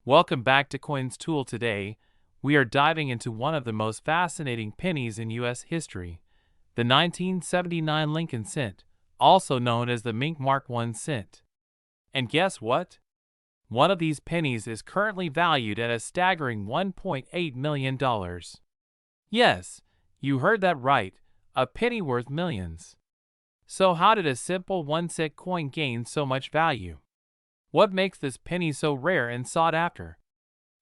Welcome back to Coins Tool. Today, we are diving into one of the most fascinating pennies in U.S. history, the 1979 Lincoln cent, also known as the Mint Mark 1 cent. And guess what? One of these pennies is currently valued at a staggering $1.8 million. Yes, you heard that right, a penny worth millions. So how did a simple 1-cent coin gain so much value? What makes this penny so rare and sought after?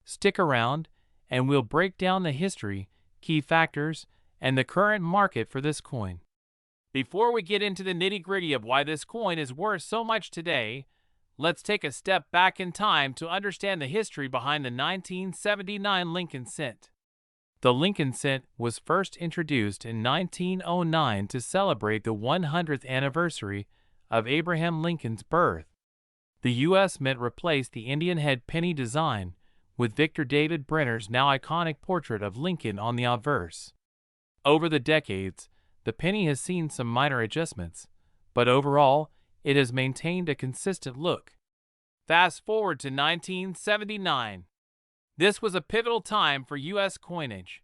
Stick around, and we'll break down the history, key factors, and the current market for this coin. Before we get into the nitty-gritty of why this coin is worth so much today, let's take a step back in time to understand the history behind the 1979 Lincoln cent. The Lincoln cent was first introduced in 1909 to celebrate the 100th anniversary of Abraham Lincoln's birth. The U.S. Mint replaced the Indian head penny design with Victor David Brenner's now iconic portrait of Lincoln on the obverse. Over the decades, the penny has seen some minor adjustments, but overall, it has maintained a consistent look. Fast forward to 1979. This was a pivotal time for U.S. coinage.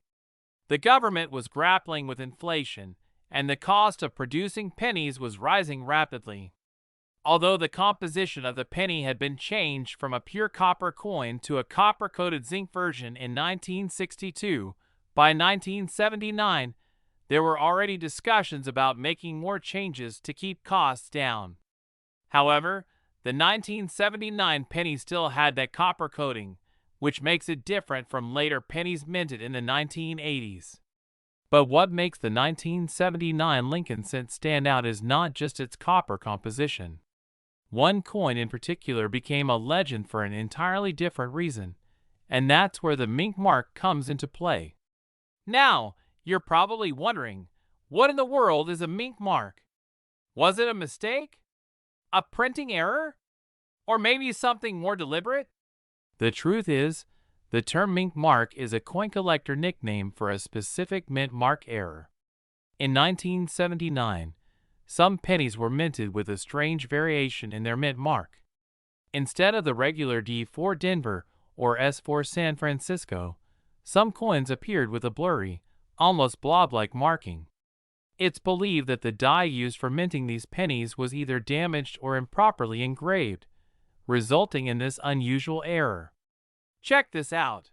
The government was grappling with inflation, and the cost of producing pennies was rising rapidly. Although the composition of the penny had been changed from a pure copper coin to a copper-coated zinc version in 1962, by 1979, there were already discussions about making more changes to keep costs down. However, the 1979 penny still had that copper coating, which makes it different from later pennies minted in the 1980s. But what makes the 1979 Lincoln cent stand out is not just its copper composition. One coin in particular became a legend for an entirely different reason, and that's where the Mint Mark comes into play. Now, you're probably wondering, what in the world is a Mint Mark? Was it a mistake? A printing error? Or maybe something more deliberate? The truth is, the term Mint Mark is a coin collector nickname for a specific mint mark error. In 1979, some pennies were minted with a strange variation in their mint mark. Instead of the regular D for Denver or S for San Francisco, some coins appeared with a blurry, almost blob-like marking. It's believed that the die used for minting these pennies was either damaged or improperly engraved, resulting in this unusual error. Check this out.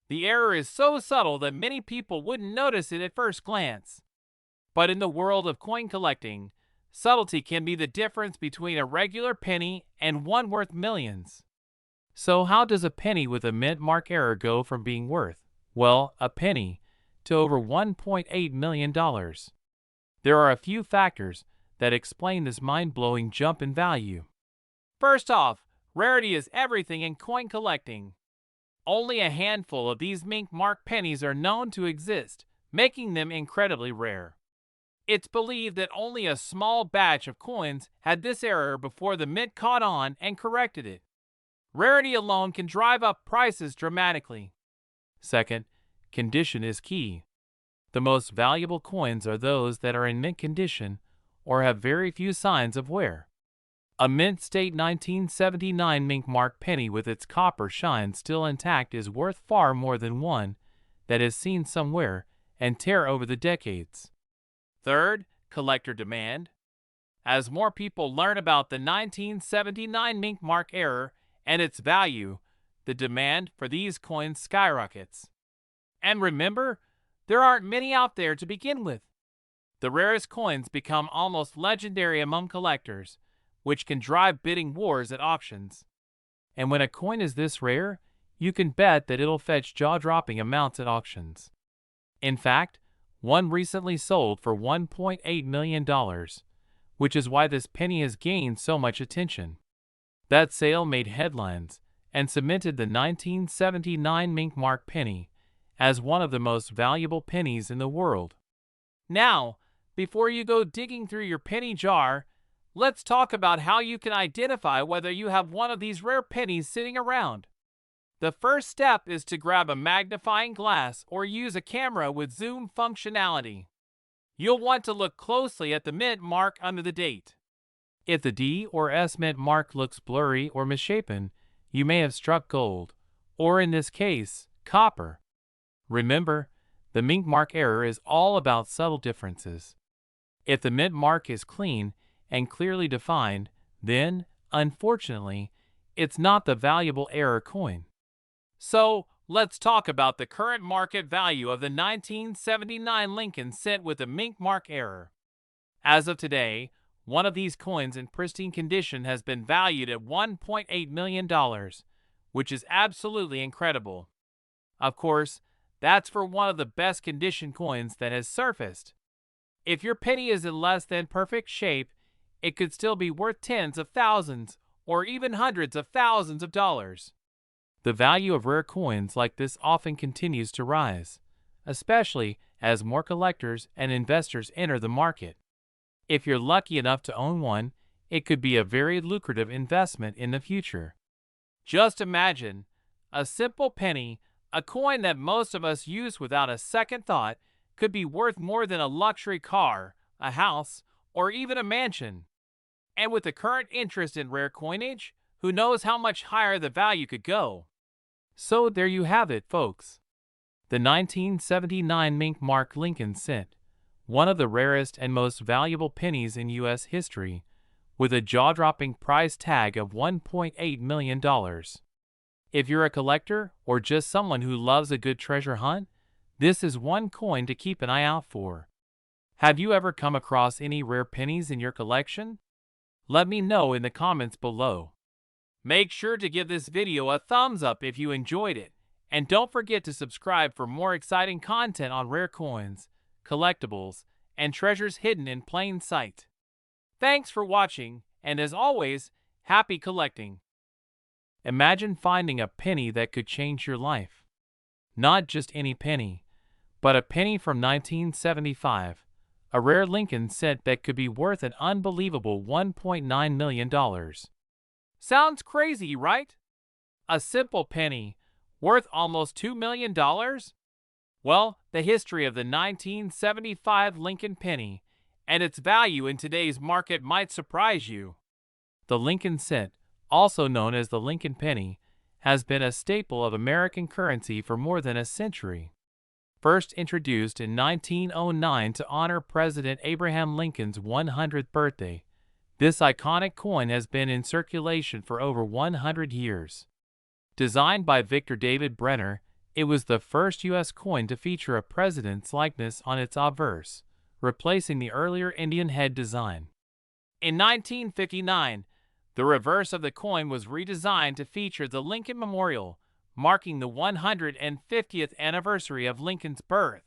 The error is so subtle that many people wouldn't notice it at first glance. But in the world of coin collecting, subtlety can be the difference between a regular penny and one worth millions. So how does a penny with a mint mark error go from being worth, well, a penny, to over $1.8 million? There are a few factors that explain this mind-blowing jump in value. First off, rarity is everything in coin collecting. Only a handful of these Mint Mark pennies are known to exist, making them incredibly rare. It's believed that only a small batch of coins had this error before the mint caught on and corrected it. Rarity alone can drive up prices dramatically. Second, condition is key. The most valuable coins are those that are in mint condition or have very few signs of wear. A mint state 1979 Mint Mark penny with its copper shine still intact is worth far more than one that has seen some wear and tear over the decades. Third, collector demand. As more people learn about the 1979 Mint Mark error and its value, the demand for these coins skyrockets. And remember, there aren't many out there to begin with. The rarest coins become almost legendary among collectors, which can drive bidding wars at auctions. And when a coin is this rare, you can bet that it'll fetch jaw-dropping amounts at auctions. In fact, one recently sold for $1.8 million, which is why this penny has gained so much attention. That sale made headlines and cemented the 1979 Mint Mark penny as one of the most valuable pennies in the world. Now, before you go digging through your penny jar, let's talk about how you can identify whether you have one of these rare pennies sitting around. The first step is to grab a magnifying glass or use a camera with zoom functionality. You'll want to look closely at the mint mark under the date. If the D or S mint mark looks blurry or misshapen, you may have struck gold, or in this case, copper. Remember, the mint mark error is all about subtle differences. If the mint mark is clean and clearly defined, then, unfortunately, it's not the valuable error coin. So, let's talk about the current market value of the 1979 Lincoln cent with the mint mark error. As of today, one of these coins in pristine condition has been valued at $1.8 million, which is absolutely incredible. Of course, that's for one of the best condition coins that has surfaced. If your penny is in less than perfect shape, it could still be worth tens of thousands or even hundreds of thousands of dollars. The value of rare coins like this often continues to rise, especially as more collectors and investors enter the market. If you're lucky enough to own one, it could be a very lucrative investment in the future. Just imagine a simple penny, a coin that most of us use without a second thought, could be worth more than a luxury car, a house, or even a mansion. And with the current interest in rare coinage, who knows how much higher the value could go. So there you have it, folks. The 1979 mint mark Lincoln cent, one of the rarest and most valuable pennies in U.S. history, with a jaw-dropping price tag of $1.8 million. If you're a collector or just someone who loves a good treasure hunt, this is one coin to keep an eye out for. Have you ever come across any rare pennies in your collection? Let me know in the comments below. Make sure to give this video a thumbs up if you enjoyed it, and don't forget to subscribe for more exciting content on rare coins, collectibles, and treasures hidden in plain sight. Thanks for watching, and as always, happy collecting. Imagine finding a penny that could change your life. Not just any penny, but a penny from 1975, a rare Lincoln cent that could be worth an unbelievable $1.9 million. Sounds crazy, right? A simple penny, worth almost $2 million? Well, the history of the 1975 Lincoln penny and its value in today's market might surprise you. The Lincoln cent, also known as the Lincoln penny, has been a staple of American currency for more than a century. First introduced in 1909 to honor President Abraham Lincoln's 100th birthday, this iconic coin has been in circulation for over 100 years. Designed by Victor David Brenner, it was the first U.S. coin to feature a president's likeness on its obverse, replacing the earlier Indian head design. In 1959, the reverse of the coin was redesigned to feature the Lincoln Memorial, marking the 150th anniversary of Lincoln's birth.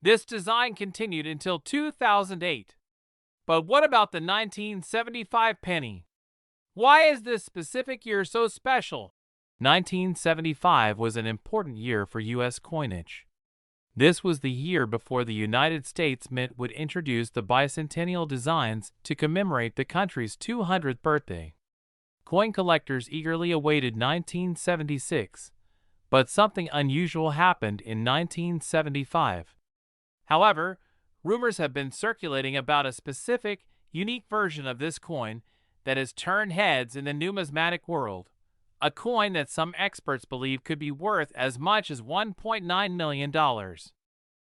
This design continued until 2008. But what about the 1975 penny? Why is this specific year so special? 1975 was an important year for U.S. coinage. This was the year before the United States Mint would introduce the bicentennial designs to commemorate the country's 200th birthday. Coin collectors eagerly awaited 1976, but something unusual happened in 1975. However, rumors have been circulating about a specific, unique version of this coin that has turned heads in the numismatic world, a coin that some experts believe could be worth as much as $1.9 million.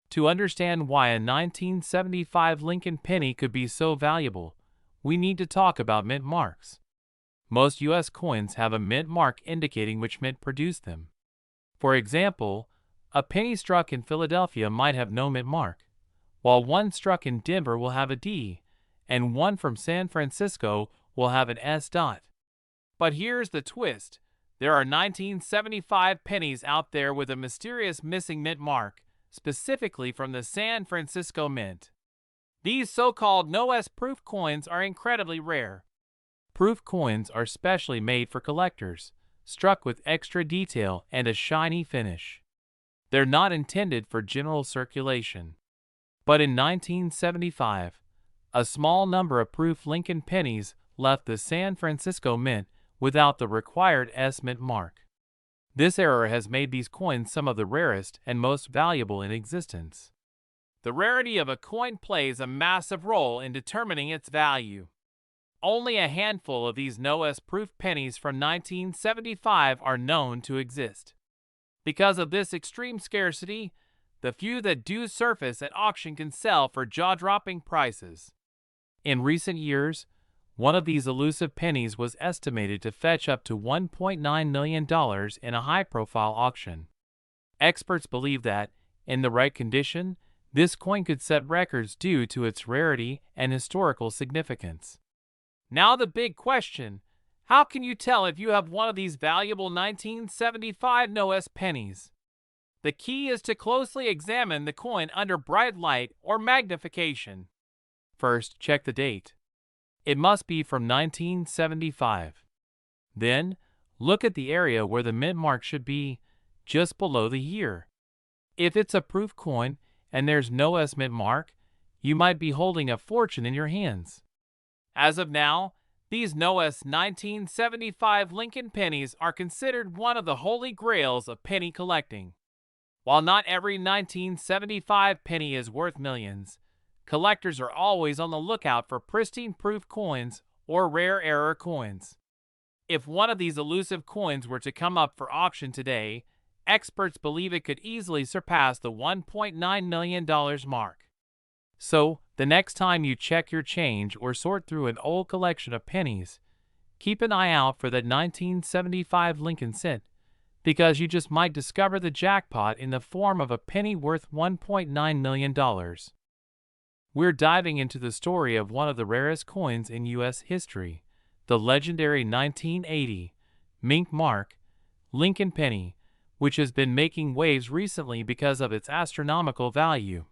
To understand why a 1975 Lincoln penny could be so valuable, we need to talk about mint marks. Most U.S. coins have a mint mark indicating which mint produced them. For example, a penny struck in Philadelphia might have no mint mark, while one struck in Denver will have a D, and one from San Francisco will have an S. But here's the twist. There are 1975 pennies out there with a mysterious missing mint mark, specifically from the San Francisco Mint. These so-called no-S proof coins are incredibly rare. Proof coins are specially made for collectors, struck with extra detail and a shiny finish. They're not intended for general circulation. But in 1975, a small number of proof Lincoln pennies left the San Francisco Mint without the required S mint mark. This error has made these coins some of the rarest and most valuable in existence. The rarity of a coin plays a massive role in determining its value. Only a handful of these no-S proof pennies from 1975 are known to exist. Because of this extreme scarcity, the few that do surface at auction can sell for jaw-dropping prices. In recent years, one of these elusive pennies was estimated to fetch up to $1.9 million in a high-profile auction. Experts believe that, in the right condition, this coin could set records due to its rarity and historical significance. Now the big question: how can you tell if you have one of these valuable 1975 NOS pennies? The key is to closely examine the coin under bright light or magnification. First, check the date. It must be from 1975. Then, look at the area where the mint mark should be, just below the year. If it's a proof coin and there's no S mint mark, you might be holding a fortune in your hands. As of now, these NOS 1975 Lincoln pennies are considered one of the holy grails of penny collecting. While not every 1975 penny is worth millions, collectors are always on the lookout for pristine proof coins or rare error coins. If one of these elusive coins were to come up for auction today, experts believe it could easily surpass the $1.9 million mark. So, the next time you check your change or sort through an old collection of pennies, keep an eye out for the 1975 Lincoln cent, because you just might discover the jackpot in the form of a penny worth $1.9 million. We're diving into the story of one of the rarest coins in U.S. history, the legendary 1980 Mink Mark Lincoln penny, which has been making waves recently because of its astronomical value.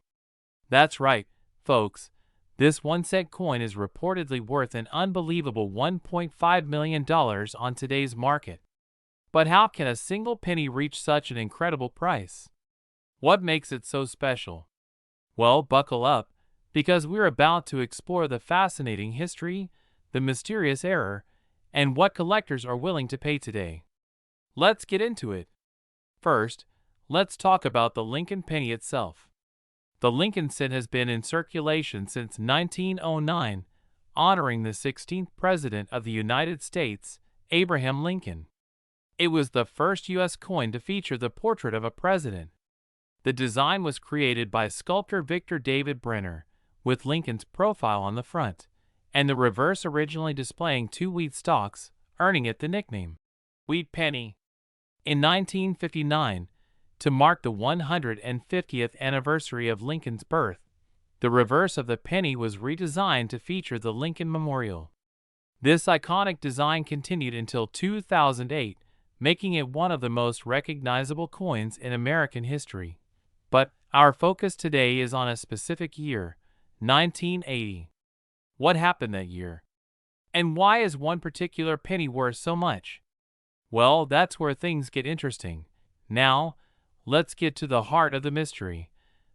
That's right, folks, this 1-cent coin is reportedly worth an unbelievable $1.5 million on today's market. But how can a single penny reach such an incredible price? What makes it so special? Well, buckle up, because we're about to explore the fascinating history, the mysterious error, and what collectors are willing to pay today. Let's get into it. First, let's talk about the Lincoln penny itself. The Lincoln cent has been in circulation since 1909, honoring the 16th President of the United States, Abraham Lincoln. It was the first U.S. coin to feature the portrait of a president. The design was created by sculptor Victor David Brenner, with Lincoln's profile on the front, and the reverse originally displaying 2 wheat stalks, earning it the nickname Wheat Penny. In 1959, to mark the 150th anniversary of Lincoln's birth, the reverse of the penny was redesigned to feature the Lincoln Memorial. This iconic design continued until 2008, making it one of the most recognizable coins in American history. But our focus today is on a specific year, 1980. What happened that year? And why is one particular penny worth so much? Well, that's where things get interesting. Now, let's get to the heart of the mystery,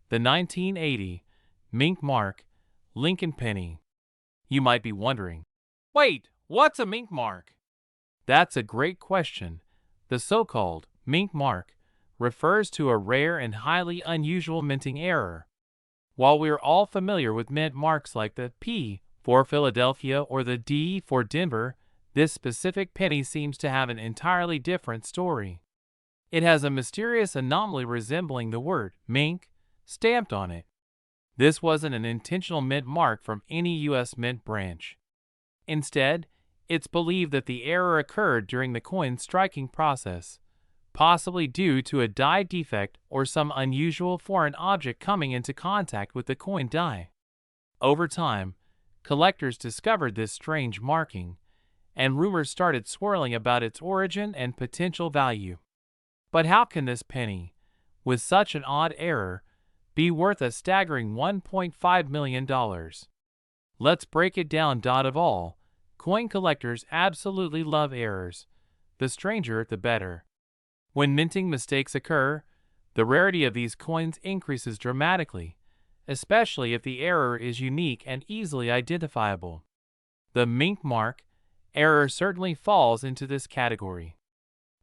the 1980 Mink Mark Lincoln penny. You might be wondering, wait, what's a mink mark? That's a great question. The so-called mink mark refers to a rare and highly unusual minting error. While we're all familiar with mint marks like the P for Philadelphia or the D for Denver, this specific penny seems to have an entirely different story. It has a mysterious anomaly resembling the word mink stamped on it. This wasn't an intentional mint mark from any U.S. mint branch. Instead, it's believed that the error occurred during the coin striking process, possibly due to a die defect or some unusual foreign object coming into contact with the coin die. Over time, collectors discovered this strange marking, and rumors started swirling about its origin and potential value. But how can this penny, with such an odd error, be worth a staggering $1.5 million? Let's break it down. Of all, coin collectors absolutely love errors. The stranger, the better. When minting mistakes occur, the rarity of these coins increases dramatically, especially if the error is unique and easily identifiable. The mink mark error certainly falls into this category.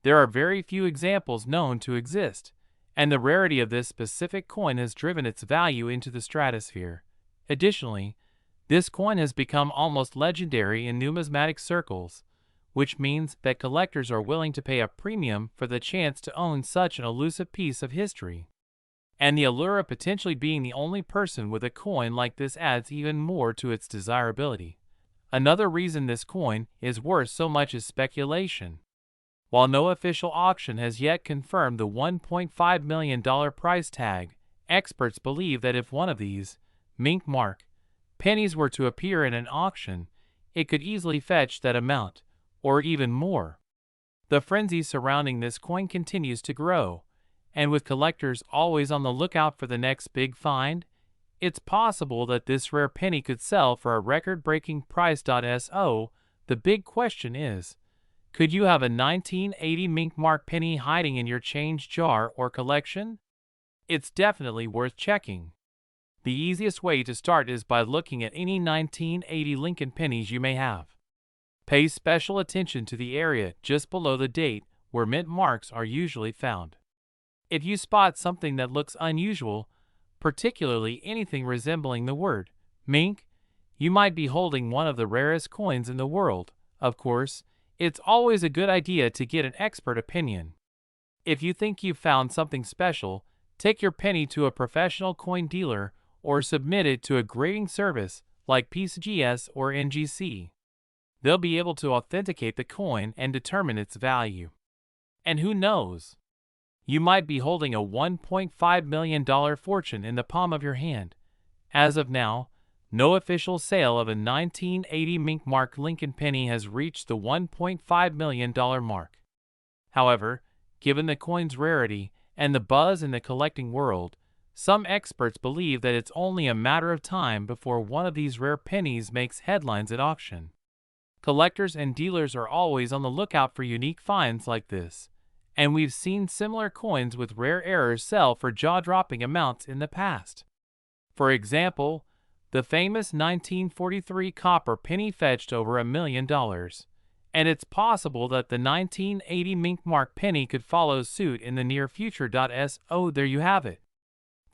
There are very few examples known to exist, and the rarity of this specific coin has driven its value into the stratosphere. Additionally, this coin has become almost legendary in numismatic circles, which means that collectors are willing to pay a premium for the chance to own such an elusive piece of history. And the allure of potentially being the only person with a coin like this adds even more to its desirability. Another reason this coin is worth so much is speculation. While no official auction has yet confirmed the $1.5 million price tag, experts believe that if one of these mink mark pennies were to appear in an auction, it could easily fetch that amount, or even more. The frenzy surrounding this coin continues to grow, and with collectors always on the lookout for the next big find, it's possible that this rare penny could sell for a record-breaking price. So, the big question is, could you have a 1980 mink mark penny hiding in your change jar or collection? It's definitely worth checking. The easiest way to start is by looking at any 1980 Lincoln pennies you may have. Pay special attention to the area just below the date where mint marks are usually found. If you spot something that looks unusual, particularly anything resembling the word mink, you might be holding one of the rarest coins in the world. Of course, it's always a good idea to get an expert opinion. If you think you've found something special, take your penny to a professional coin dealer or submit it to a grading service like PCGS or NGC. They'll be able to authenticate the coin and determine its value. And who knows? You might be holding a $1.5 million fortune in the palm of your hand. As of now, no official sale of a 1980 mink mark Lincoln penny has reached the $1.5 million mark. However, given the coin's rarity and the buzz in the collecting world, some experts believe that it's only a matter of time before one of these rare pennies makes headlines at auction. Collectors and dealers are always on the lookout for unique finds like this, and we've seen similar coins with rare errors sell for jaw-dropping amounts in the past. For example, the famous 1943 copper penny fetched over $1 million, and it's possible that the 1980 mink mark penny could follow suit in the near future. So there you have it.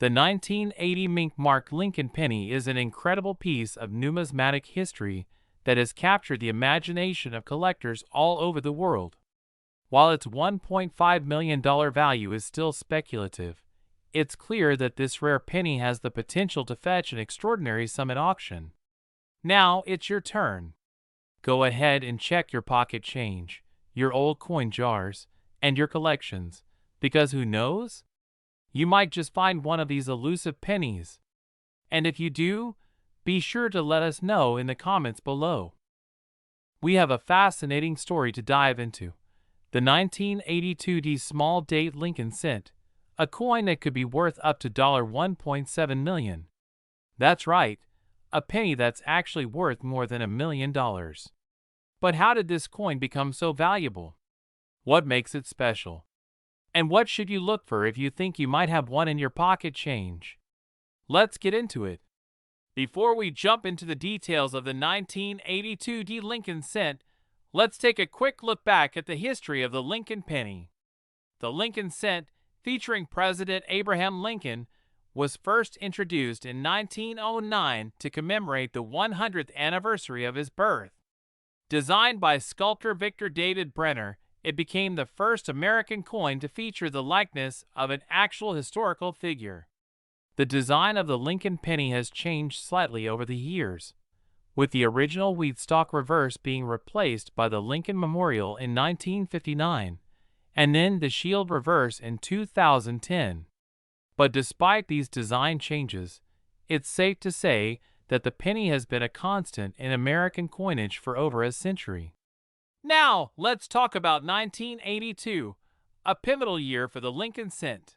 The 1980 mink mark Lincoln penny is an incredible piece of numismatic history that has captured the imagination of collectors all over the world. While its $1.5 million value is still speculative, it's clear that this rare penny has the potential to fetch an extraordinary sum at auction. Now it's your turn. Go ahead and check your pocket change, your old coin jars, and your collections, because who knows? You might just find one of these elusive pennies. And if you do, be sure to let us know in the comments below. We have a fascinating story to dive into. The 1982 small date Lincoln cent, a coin that could be worth up to $1.7 million. That's right, a penny that's actually worth more than $1 million. But how did this coin become so valuable? What makes it special? And what should you look for if you think you might have one in your pocket change? Let's get into it. Before we jump into the details of the 1982 Lincoln cent, let's take a quick look back at the history of the Lincoln penny. The Lincoln cent, featuring President Abraham Lincoln, was first introduced in 1909 to commemorate the 100th anniversary of his birth. Designed by sculptor Victor David Brenner, it became the first American coin to feature the likeness of an actual historical figure. The design of the Lincoln penny has changed slightly over the years, with the original wheat stalk reverse being replaced by the Lincoln Memorial in 1959, and then the shield reverse in 2010. But despite these design changes, it's safe to say that the penny has been a constant in American coinage for over a century. Now, let's talk about 1982, a pivotal year for the Lincoln cent.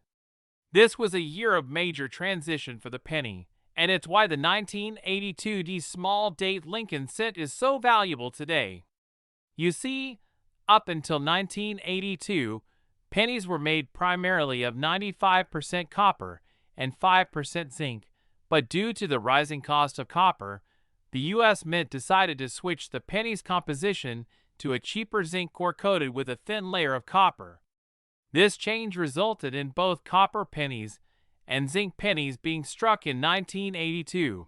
This was a year of major transition for the penny, and it's why the 1982 small date Lincoln cent is so valuable today. You see, up until 1982, pennies were made primarily of 95% copper and 5% zinc, but due to the rising cost of copper, the U.S. Mint decided to switch the penny's composition to a cheaper zinc core coated with a thin layer of copper. This change resulted in both copper pennies and zinc pennies being struck in 1982.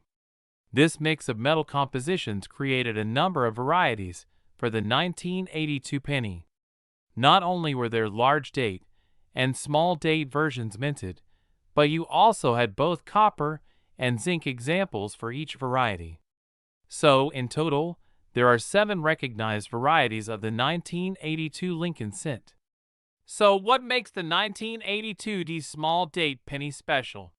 This mix of metal compositions created a number of varieties, for the 1982 penny. Not only were there large date and small date versions minted, but you also had both copper and zinc examples for each variety. So, in total, there are 7 recognized varieties of the 1982 Lincoln cent. So, what makes the 1982D small date penny special?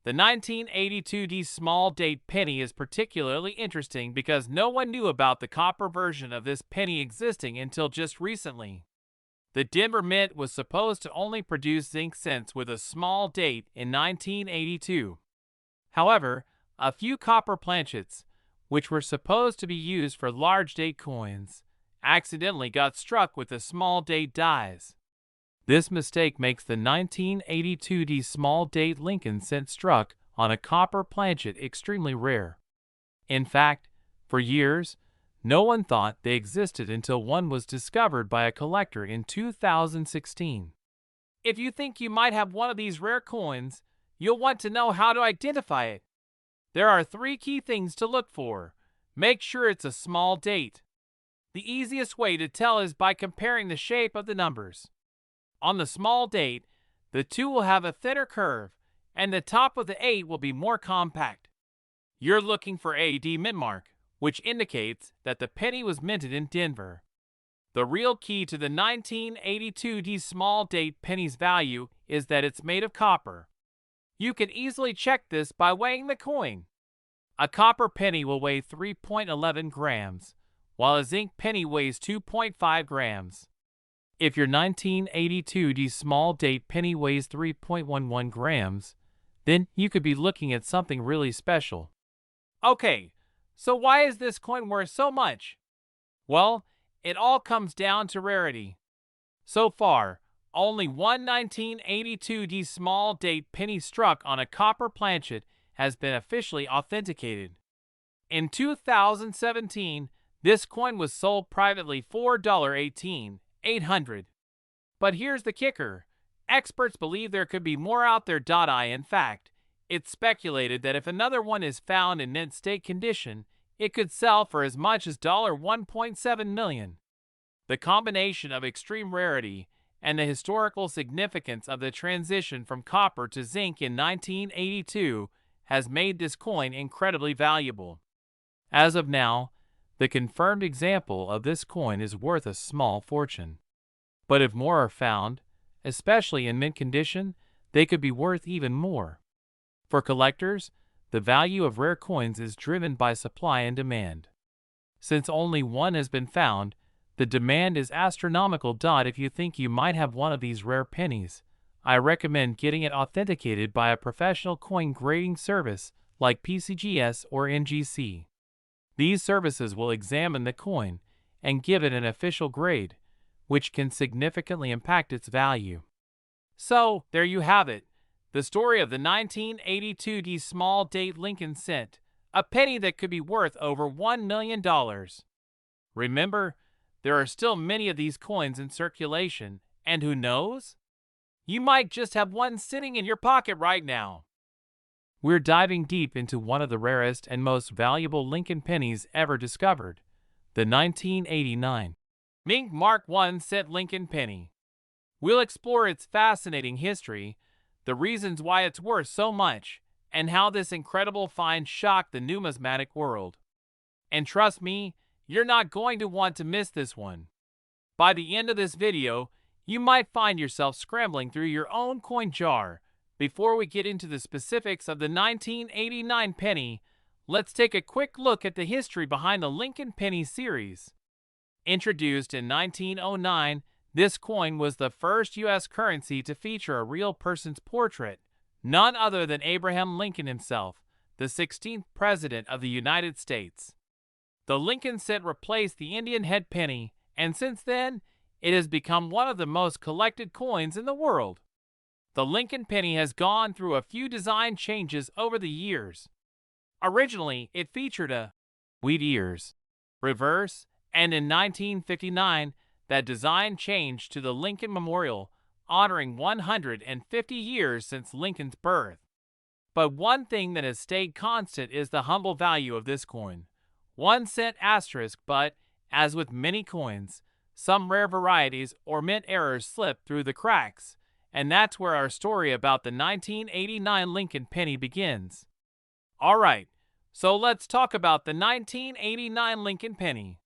The 1982D small date penny is particularly interesting because no one knew about the copper version of this penny existing until just recently. The Denver Mint was supposed to only produce zinc cents with a small date in 1982. However, a few copper planchets, which were supposed to be used for large date coins, accidentally got struck with the small date dies. This mistake makes the 1982D small date Lincoln cent struck on a copper planchet extremely rare. In fact, for years, no one thought they existed until one was discovered by a collector in 2016. If you think you might have one of these rare coins, you'll want to know how to identify it. There are 3 key things to look for. Make sure it's a small date. The easiest way to tell is by comparing the shape of the numbers. On the small date, the 2 will have a thinner curve, and the top of the 8 will be more compact. You're looking for AD mint mark, which indicates that the penny was minted in Denver. The real key to the 1982D small date penny's value is that it's made of copper. You can easily check this by weighing the coin. A copper penny will weigh 3.11 grams, while a zinc penny weighs 2.5 grams. If your 1982D small date penny weighs 3.11 grams, then you could be looking at something really special. Okay, so why is this coin worth so much? Well, it all comes down to rarity. So far, only one 1982D small date penny struck on a copper planchet has been officially authenticated. In 2017, this coin was sold privately for $18,800. But here's the kicker. Experts believe there could be more out there. In fact, it's speculated that if another one is found in mint state condition, it could sell for as much as $1.7 million. The combination of extreme rarity and the historical significance of the transition from copper to zinc in 1982 has made this coin incredibly valuable. As of now, the confirmed example of this coin is worth a small fortune. But if more are found, especially in mint condition, they could be worth even more. For collectors, the value of rare coins is driven by supply and demand. Since only one has been found, the demand is astronomical. If you think you might have one of these rare pennies, I recommend getting it authenticated by a professional coin grading service like PCGS or NGC. These services will examine the coin and give it an official grade, which can significantly impact its value. So, there you have it, the story of the 1982D small date Lincoln cent, a penny that could be worth over $1 million. Remember, there are still many of these coins in circulation, and who knows? You might just have one sitting in your pocket right now. We're diving deep into one of the rarest and most valuable Lincoln pennies ever discovered, the 1989 Mint Mark 1 cent Lincoln penny. We'll explore its fascinating history, the reasons why it's worth so much, and how this incredible find shocked the numismatic world. And trust me, you're not going to want to miss this one. By the end of this video, you might find yourself scrambling through your own coin jar. Before we get into the specifics of the 1989 penny, let's take a quick look at the history behind the Lincoln penny series. Introduced in 1909, this coin was the first U.S. currency to feature a real person's portrait, none other than Abraham Lincoln himself, the 16th President of the United States. The Lincoln cent replaced the Indian head penny, and since then, it has become one of the most collected coins in the world. The Lincoln penny has gone through a few design changes over the years. Originally, it featured a wheat ears, reverse, and in 1959, that design changed to the Lincoln Memorial, honoring 150 years since Lincoln's birth. But one thing that has stayed constant is the humble value of this coin. 1 cent asterisk, but As with many coins, some rare varieties or mint errors slip through the cracks, and that's where our story about the 1989 Lincoln penny begins. Alright, so let's talk about the 1989 Lincoln penny.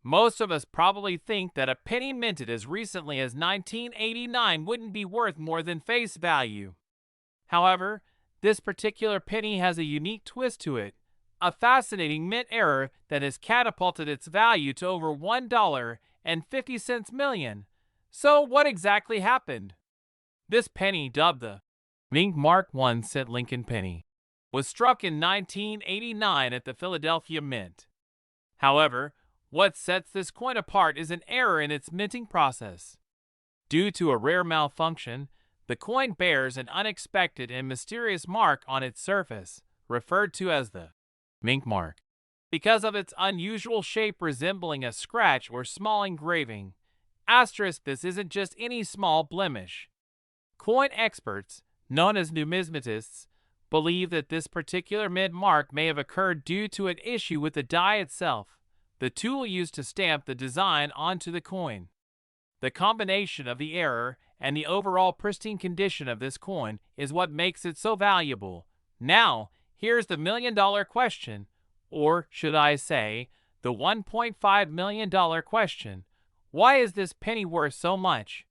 Most of us probably think that a penny minted as recently as 1989 wouldn't be worth more than face value. However, this particular penny has a unique twist to it, a fascinating mint error that has catapulted its value to over $1.50 million. So what exactly happened? This penny, dubbed the Mink Mark 1-cent Lincoln penny, was struck in 1989 at the Philadelphia Mint. However, what sets this coin apart is an error in its minting process. Due to a rare malfunction, the coin bears an unexpected and mysterious mark on its surface, referred to as the Mink Mark. Because of its unusual shape resembling a scratch or small engraving, this isn't just any small blemish. Coin experts, known as numismatists, believe that this particular mint mark may have occurred due to an issue with the die itself, the tool used to stamp the design onto the coin. The combination of the error and the overall pristine condition of this coin is what makes it so valuable. Now, here's the million-dollar question, or should I say, the $1.5 million question. Why is this penny worth so much?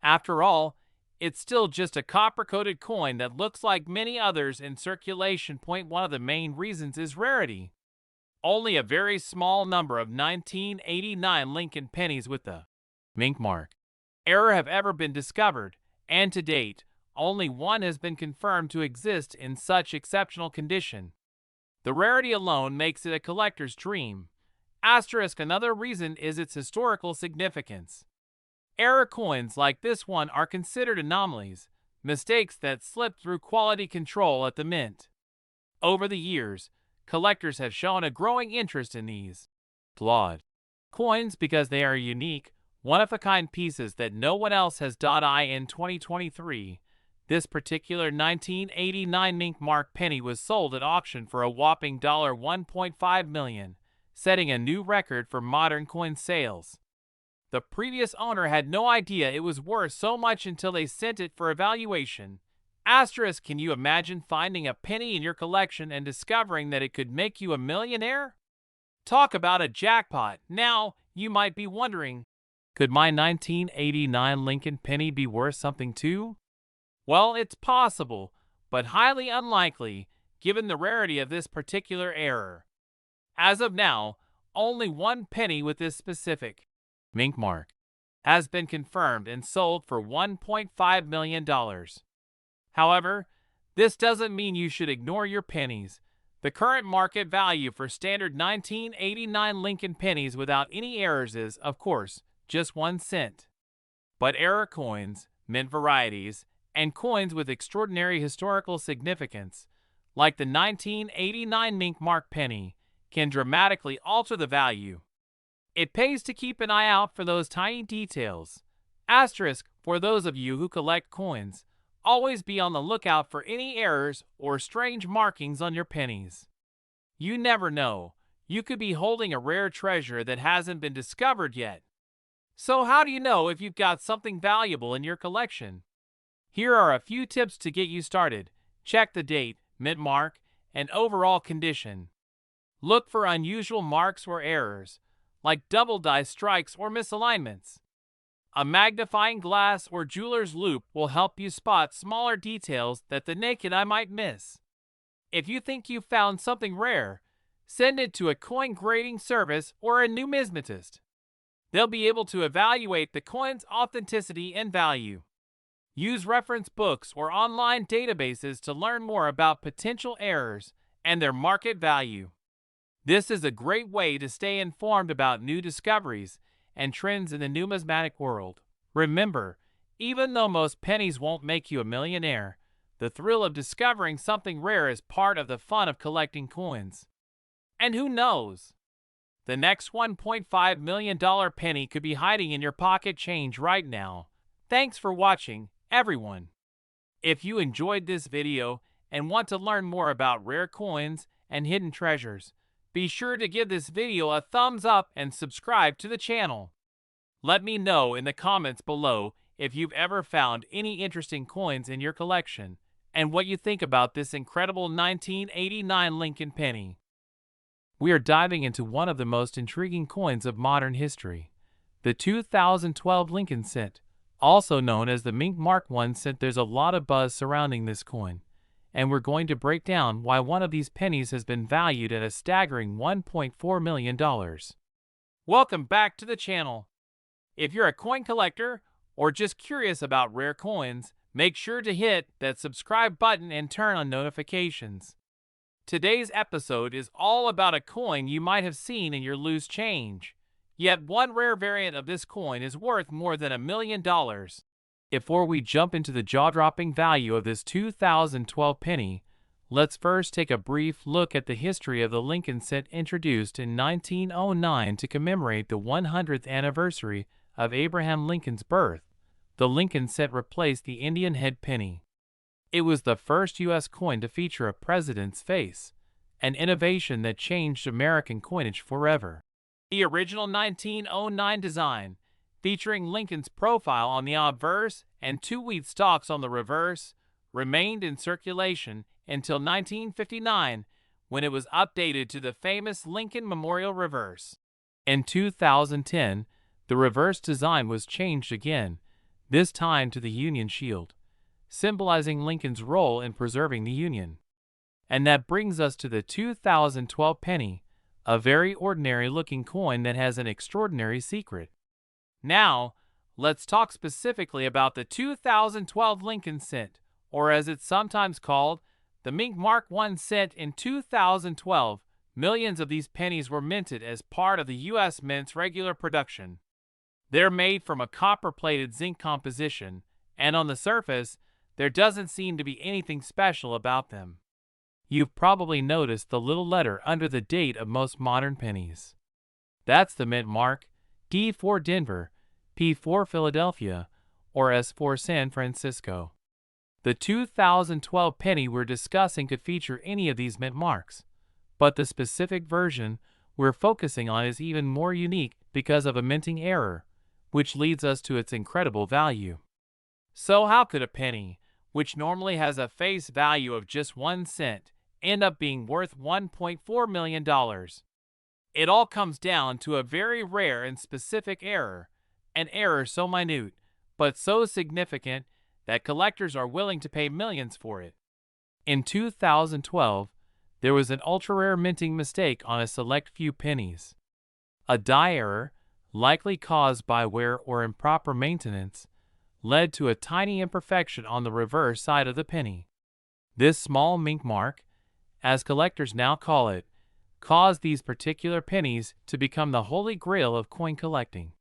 After all, it's still just a copper-coated coin that looks like many others in circulation. One of the main reasons is rarity. Only a very small number of 1989 Lincoln pennies with the Mink Mark error have ever been discovered, and to date, only one has been confirmed to exist in such exceptional condition. The rarity alone makes it a collector's dream. Another reason is its historical significance. Error coins like this one are considered anomalies, mistakes that slip through quality control at the mint. Over the years, collectors have shown a growing interest in these flawed coins because they are unique, one-of-a-kind pieces that no one else has. In 2023, this particular 1989 Mink Mark penny was sold at auction for a whopping $1.5 million, setting a new record for modern coin sales. The previous owner had no idea it was worth so much until they sent it for evaluation. Can you imagine finding a penny in your collection and discovering that it could make you a millionaire? Talk about a jackpot. Now, you might be wondering, could my 1989 Lincoln penny be worth something too? Well, it's possible, but highly unlikely, given the rarity of this particular error. As of now, only one penny with this specific Mink Mark has been confirmed and sold for $1.5 million. However, this doesn't mean you should ignore your pennies. The current market value for standard 1989 Lincoln pennies without any errors is, of course, just 1 cent. But error coins, mint varieties, and coins with extraordinary historical significance, like the 1989 Mink Mark penny, can dramatically alter the value. It pays to keep an eye out for those tiny details. For those of you who collect coins, always be on the lookout for any errors or strange markings on your pennies. You never know, you could be holding a rare treasure that hasn't been discovered yet. So how do you know if you've got something valuable in your collection? Here are a few tips to get you started. Check the date, mint mark, and overall condition. Look for unusual marks or errors, like double die strikes or misalignments. A magnifying glass or jeweler's loupe will help you spot smaller details that the naked eye might miss. If you think you found something rare, send it to a coin grading service or a numismatist. They'll be able to evaluate the coin's authenticity and value. Use reference books or online databases to learn more about potential errors and their market value. This is a great way to stay informed about new discoveries and trends in the numismatic world. Remember, even though most pennies won't make you a millionaire, the thrill of discovering something rare is part of the fun of collecting coins. And who knows? The next $1.5 million penny could be hiding in your pocket change right now. Thanks for watching, everyone. If you enjoyed this video and want to learn more about rare coins and hidden treasures, be be sure to give this video a thumbs up and subscribe to the channel. Let me know in the comments below if you've ever found any interesting coins in your collection and what you think about this incredible 1989 Lincoln penny. We are diving into one of the most intriguing coins of modern history, the 2012 Lincoln cent, also known as the Mink Mark I cent. There's a lot of buzz surrounding this coin, and we're going to break down why one of these pennies has been valued at a staggering $1.4 million. Welcome back to the channel. If you're a coin collector or just curious about rare coins, make sure to hit that subscribe button and turn on notifications. Today's episode is all about a coin you might have seen in your loose change. Yet one rare variant of this coin is worth more than $1 million. Before we jump into the jaw-dropping value of this 2012 penny, let's first take a brief look at the history of the Lincoln cent. Introduced in 1909 to commemorate the 100th anniversary of Abraham Lincoln's birth, the Lincoln cent replaced the Indian head penny. It was the first U.S. coin to feature a president's face, an innovation that changed American coinage forever. The original 1909 design, featuring Lincoln's profile on the obverse and two wheat stalks on the reverse, remained in circulation until 1959, when it was updated to the famous Lincoln Memorial reverse. In 2010, the reverse design was changed again, this time to the Union shield, symbolizing Lincoln's role in preserving the Union. And that brings us to the 2012 penny, a very ordinary-looking coin that has an extraordinary secret. Now, let's talk specifically about the 2012 Lincoln cent, or as it's sometimes called, the Mink Mark I cent. In 2012, millions of these pennies were minted as part of the U.S. Mint's regular production. They're made from a copper-plated zinc composition, and on the surface, there doesn't seem to be anything special about them. You've probably noticed the little letter under the date of most modern pennies. That's the mint mark, D for Denver, P for Philadelphia, or S for San Francisco. The 2012 penny we're discussing could feature any of these mint marks, but the specific version we're focusing on is even more unique because of a minting error, which leads us to its incredible value. So how could a penny, which normally has a face value of just 1 cent, end up being worth $1.4 million? It all comes down to a very rare and specific error, an error so minute, but so significant that collectors are willing to pay millions for it. In 2012, there was an ultra-rare minting mistake on a select few pennies. A die error, likely caused by wear or improper maintenance, led to a tiny imperfection on the reverse side of the penny. This small mink mark, as collectors now call it, caused these particular pennies to become the holy grail of coin collecting.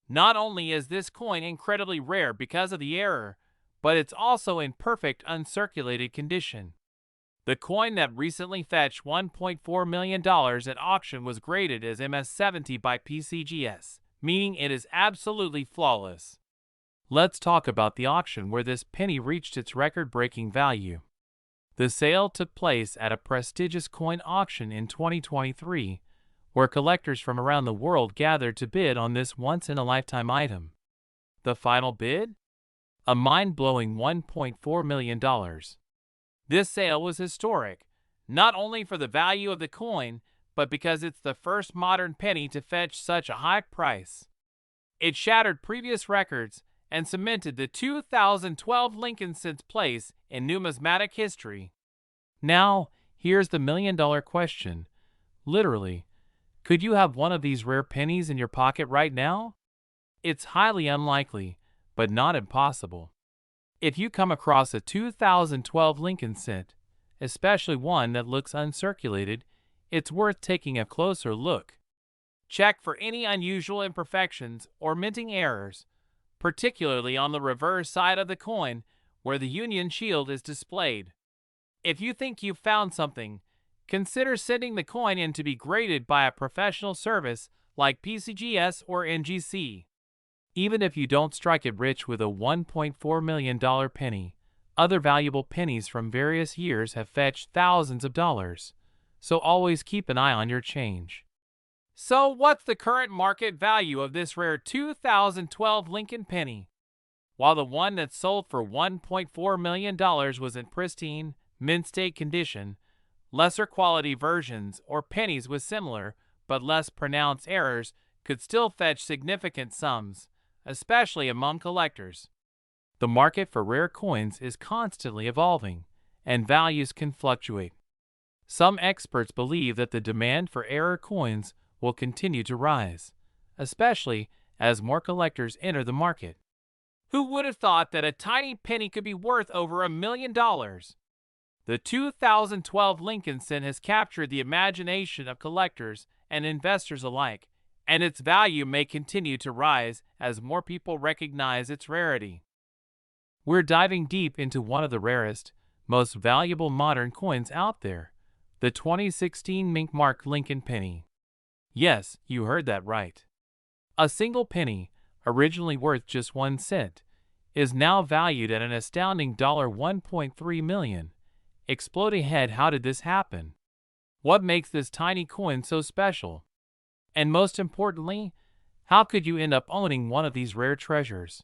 Not only is this coin incredibly rare because of the error, but it's also in perfect uncirculated condition. The coin that recently fetched $1.4 million at auction was graded as MS-70 by PCGS, meaning it is absolutely flawless. Let's talk about the auction where this penny reached its record-breaking value. The sale took place at a prestigious coin auction in 2023, where collectors from around the world gathered to bid on this once-in-a-lifetime item. The final bid? A mind-blowing $1.4 million. This sale was historic, not only for the value of the coin, but because it's the first modern penny to fetch such a high price. It shattered previous records and cemented the 2012 Lincoln cent's place in numismatic history. Now, here's the million-dollar question. Literally, could you have one of these rare pennies in your pocket right now? It's highly unlikely, but not impossible. If you come across a 2012 Lincoln cent, especially one that looks uncirculated, it's worth taking a closer look. Check for any unusual imperfections or minting errors, particularly on the reverse side of the coin where the Union shield is displayed. If you think you've found something, consider sending the coin in to be graded by a professional service like PCGS or NGC. Even if you don't strike it rich with a $1.4 million penny, other valuable pennies from various years have fetched thousands of dollars. so always keep an eye on your change. So, what's the current market value of this rare 2012 Lincoln penny? While the one that sold for $1.4 million was in pristine, mint state condition, lesser quality versions or pennies with similar but less pronounced errors could still fetch significant sums, especially among collectors. The market for rare coins is constantly evolving, and values can fluctuate. Some experts believe that the demand for rare coins will continue to rise, especially as more collectors enter the market. Who would have thought that a tiny penny could be worth over $1 million? The 2012 Lincoln cent has captured the imagination of collectors and investors alike, and its value may continue to rise as more people recognize its rarity. We're diving deep into one of the rarest, most valuable modern coins out there, the 2016 Mint Mark Lincoln penny. Yes, you heard that right. A single penny, originally worth just 1 cent, is now valued at an astounding $1.3 million. Exploding ahead, how did this happen? What makes this tiny coin so special? And most importantly, how could you end up owning one of these rare treasures?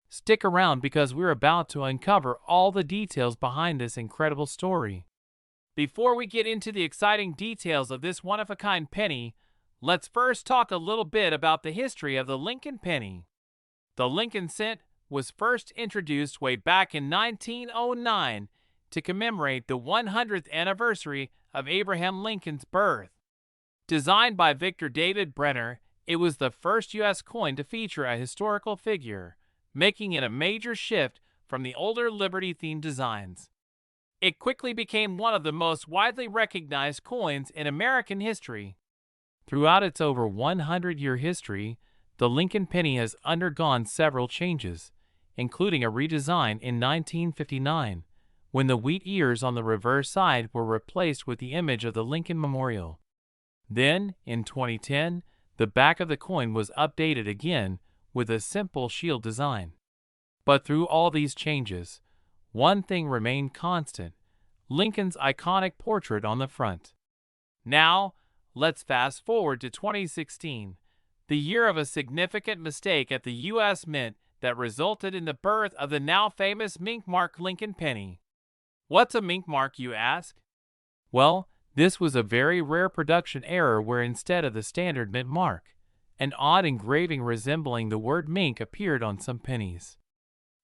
Stick around because we're about to uncover all the details behind this incredible story. Before we get into the exciting details of this one-of-a-kind penny, let's first talk a little bit about the history of the Lincoln penny. The Lincoln cent was first introduced way back in 1909 to commemorate the 100th anniversary of Abraham Lincoln's birth. Designed by Victor David Brenner, it was the first U.S. coin to feature a historical figure, making it a major shift from the older Liberty-themed designs. It quickly became one of the most widely recognized coins in American history. Throughout its over 100-year history, the Lincoln penny has undergone several changes, including a redesign in 1959, when the wheat ears on the reverse side were replaced with the image of the Lincoln Memorial. Then, in 2010, the back of the coin was updated again with a simple shield design. But through all these changes, one thing remained constant: Lincoln's iconic portrait on the front. Now, let's fast forward to 2016, the year of a significant mistake at the U.S. Mint that resulted in the birth of the now famous Mint Mark Lincoln penny. What's a Mint Mark, you ask? Well, this was a very rare production error where instead of the standard mint mark, an odd engraving resembling the word mink appeared on some pennies.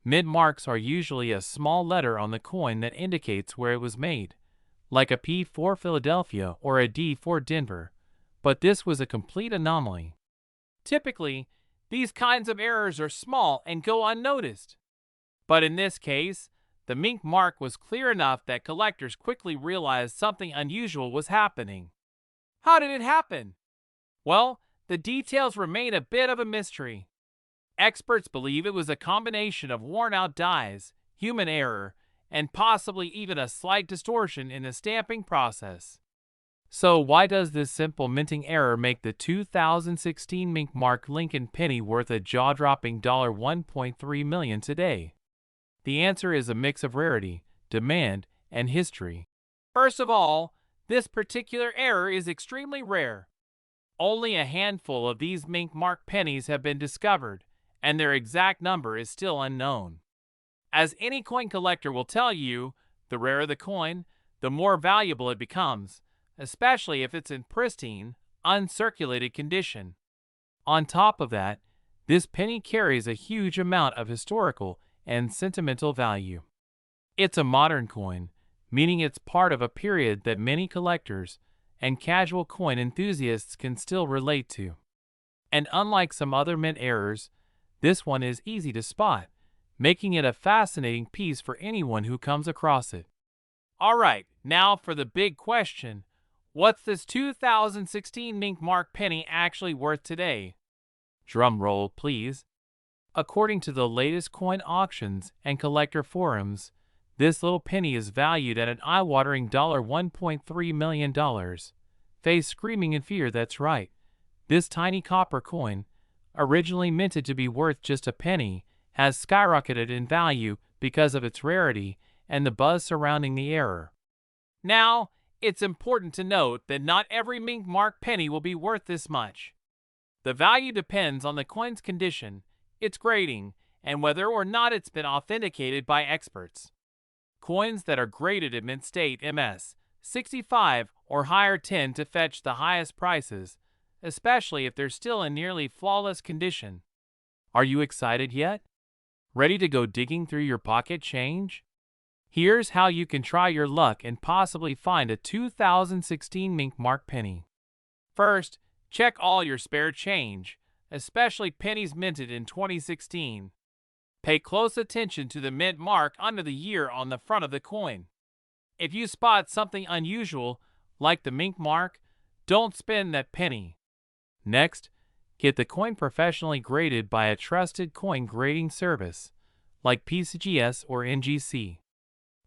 Mint marks are usually a small letter on the coin that indicates where it was made, like a P for Philadelphia or a D for Denver, but this was a complete anomaly. Typically, these kinds of errors are small and go unnoticed. But in this case, the Mint mark was clear enough that collectors quickly realized something unusual was happening. How did it happen? Well, the details remain a bit of a mystery. Experts believe it was a combination of worn-out dies, human error, and possibly even a slight distortion in the stamping process. So why does this simple minting error make the 2016 Mint Mark Lincoln penny worth a jaw-dropping $1.3 million today? The answer is a mix of rarity, demand, and history. First of all, this particular error is extremely rare. Only a handful of these Mint Mark pennies have been discovered, and their exact number is still unknown. As any coin collector will tell you, the rarer the coin, the more valuable it becomes, especially if it's in pristine, uncirculated condition. On top of that, this penny carries a huge amount of historical and sentimental value. It's a modern coin, meaning it's part of a period that many collectors and casual coin enthusiasts can still relate to. And unlike some other mint errors, this one is easy to spot, making it a fascinating piece for anyone who comes across it. Alright, now for the big question: what's this 2016 Mint Mark penny actually worth today? Drum roll, please. According to the latest coin auctions and collector forums, this little penny is valued at an eye-watering $1.3 million. Face screaming in fear, that's right. This tiny copper coin, originally minted to be worth just a penny, has skyrocketed in value because of its rarity and the buzz surrounding the error. Now, It's important to note that not every Mink Mark penny will be worth this much. The value depends on the coin's condition, its grading, and whether or not it's been authenticated by experts. Coins that are graded at mint state MS 65 or higher tend to fetch the highest prices, especially if they're still in nearly flawless condition. Are you excited yet? Ready to go digging through your pocket change? Here's how you can try your luck and possibly find a 2016 Mink Mark penny. First, check all your spare change, especially pennies minted in 2016. Pay close attention to the mint mark under the year on the front of the coin. If you spot something unusual, like the Mink Mark, don't spend that penny. Next, get the coin professionally graded by a trusted coin grading service, like PCGS or NGC.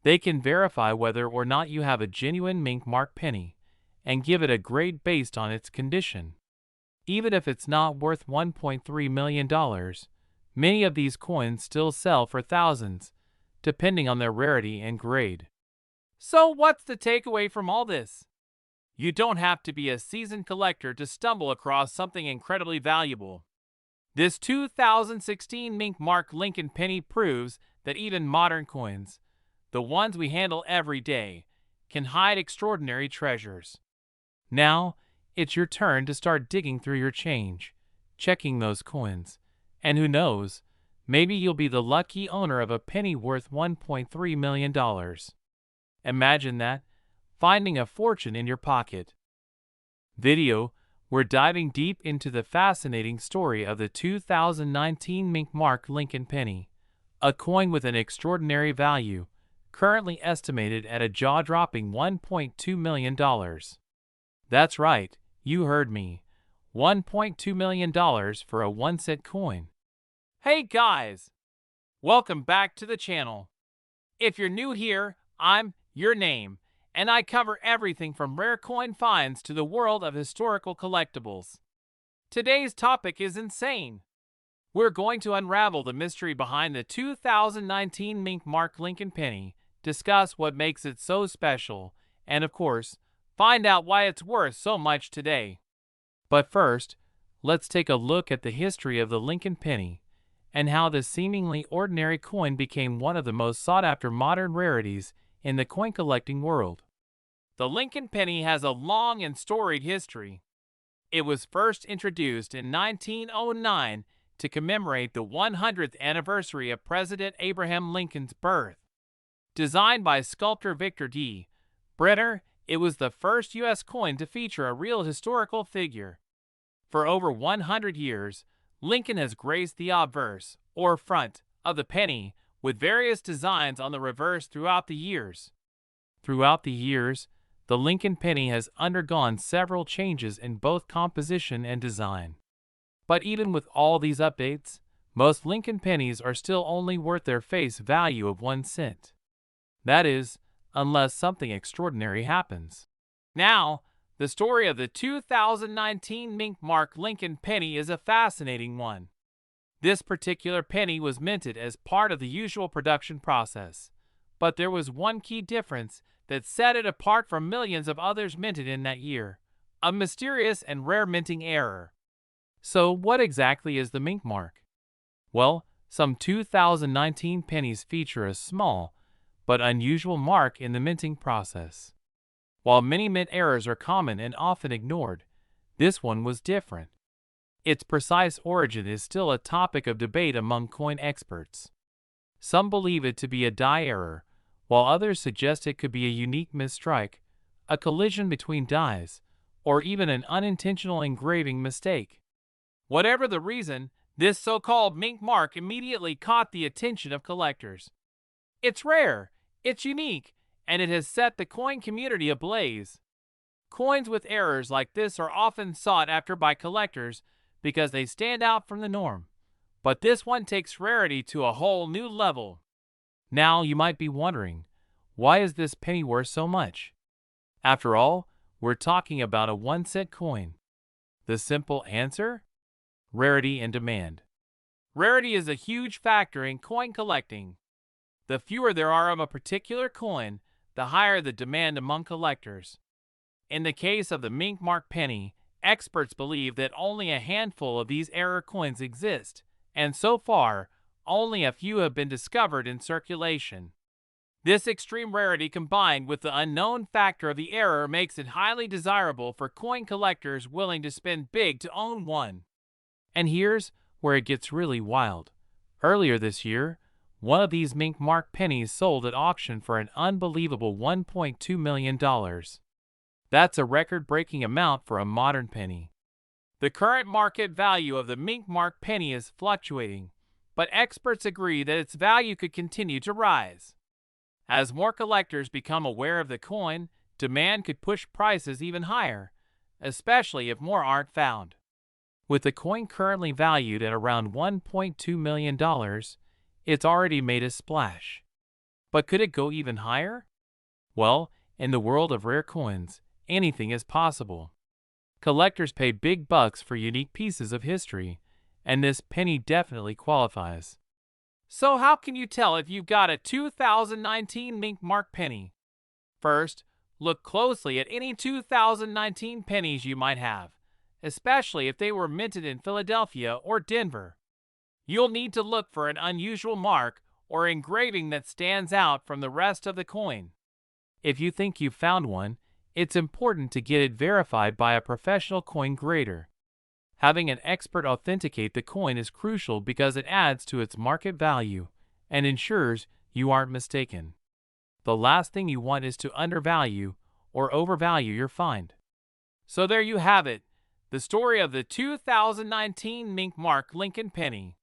They can verify whether or not you have a genuine Mink Mark penny and give it a grade based on its condition. Even if it's not worth $1.3 million, many of these coins still sell for thousands, depending on their rarity and grade. So what's the takeaway from all this? You don't have to be a seasoned collector to stumble across something incredibly valuable. This 2016 Mink Mark Lincoln penny proves that even modern coins, the ones we handle every day, can hide extraordinary treasures. Now, it's your turn to start digging through your change, checking those coins, and who knows, maybe you'll be the lucky owner of a penny worth $1.3 million. Imagine that, finding a fortune in your pocket. Video, we're diving deep into the fascinating story of the 2019 Mink Mark Lincoln penny, a coin with an extraordinary value, currently estimated at a jaw-dropping $1.2 million. That's right, you heard me. $1.2 million for a 1-cent coin. Hey guys! Welcome back to the channel. If you're new here, I'm your name, and I cover everything from rare coin finds to the world of historical collectibles. Today's topic is insane. We're going to unravel the mystery behind the 2019 Mink Mark Lincoln penny, discuss what makes it so special, and of course, find out why it's worth so much today. But first, let's take a look at the history of the Lincoln penny and how this seemingly ordinary coin became one of the most sought-after modern rarities in the coin collecting world. The Lincoln penny has a long and storied history. It was first introduced in 1909 to commemorate the 100th anniversary of President Abraham Lincoln's birth. Designed by sculptor Victor D. Brenner, it was the first U.S. coin to feature a real historical figure. For over 100 years, Lincoln has graced the obverse, or front, of the penny, with various designs on the reverse throughout the years. The Lincoln penny has undergone several changes in both composition and design. But even with all these updates, most Lincoln pennies are still only worth their face value of 1 cent. That is, unless something extraordinary happens. Now, the story of the 2019 Mink Mark Lincoln penny is a fascinating one. This particular penny was minted as part of the usual production process, but there was one key difference that set it apart from millions of others minted in that year: a mysterious and rare minting error. So what exactly is the Mink Mark? Well, some 2019 pennies feature a small but unusual mark in the minting process. While many mint errors are common and often ignored, this one was different. Its precise origin is still a topic of debate among coin experts. Some believe it to be a die error, while others suggest it could be a unique misstrike, a collision between dies, or even an unintentional engraving mistake. Whatever the reason, this so-called Mink Mark immediately caught the attention of collectors. It's rare, it's unique, and it has set the coin community ablaze. Coins with errors like this are often sought after by collectors because they stand out from the norm, but this one takes rarity to a whole new level. Now you might be wondering, why is this penny worth so much? After all, we're talking about a 1-cent coin. The simple answer? Rarity and demand. Rarity is a huge factor in coin collecting. The fewer there are of a particular coin, the higher the demand among collectors. In the case of the mink mark penny, experts believe that only a handful of these error coins exist, and so far, only a few have been discovered in circulation. This extreme rarity combined with the unknown factor of the error makes it highly desirable for coin collectors willing to spend big to own one. And here's where it gets really wild. Earlier this year, one of these mink mark pennies sold at auction for an unbelievable $1.2 million. That's a record-breaking amount for a modern penny. The current market value of the mink mark penny is fluctuating, but experts agree that its value could continue to rise. As more collectors become aware of the coin, demand could push prices even higher, especially if more aren't found. With the coin currently valued at around $1.2 million, it's already made a splash. But could it go even higher? Well, in the world of rare coins, anything is possible. Collectors pay big bucks for unique pieces of history, and this penny definitely qualifies. So how can you tell if you've got a 2019 mink mark penny? First, look closely at any 2019 pennies you might have, especially if they were minted in Philadelphia or Denver. You'll need to look for an unusual mark or engraving that stands out from the rest of the coin. If you think you've found one, it's important to get it verified by a professional coin grader. Having an expert authenticate the coin is crucial because it adds to its market value and ensures you aren't mistaken. The last thing you want is to undervalue or overvalue your find. So there you have it, the story of the 2019 mink mark Lincoln penny.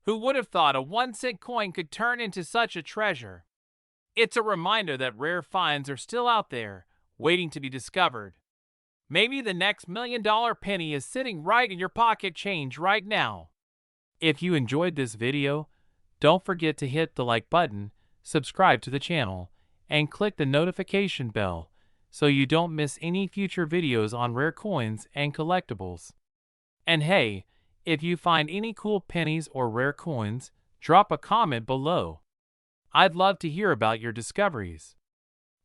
Who would have thought a 1-cent coin could turn into such a treasure? It's a reminder that rare finds are still out there, waiting to be discovered. Maybe the next $1 million penny is sitting right in your pocket change right now. If you enjoyed this video, don't forget to hit the like button, subscribe to the channel, and click the notification bell so you don't miss any future videos on rare coins and collectibles. And hey, if you find any cool pennies or rare coins, drop a comment below. I'd love to hear about your discoveries.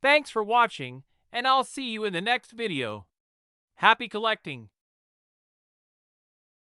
Thanks for watching, and I'll see you in the next video. Happy collecting!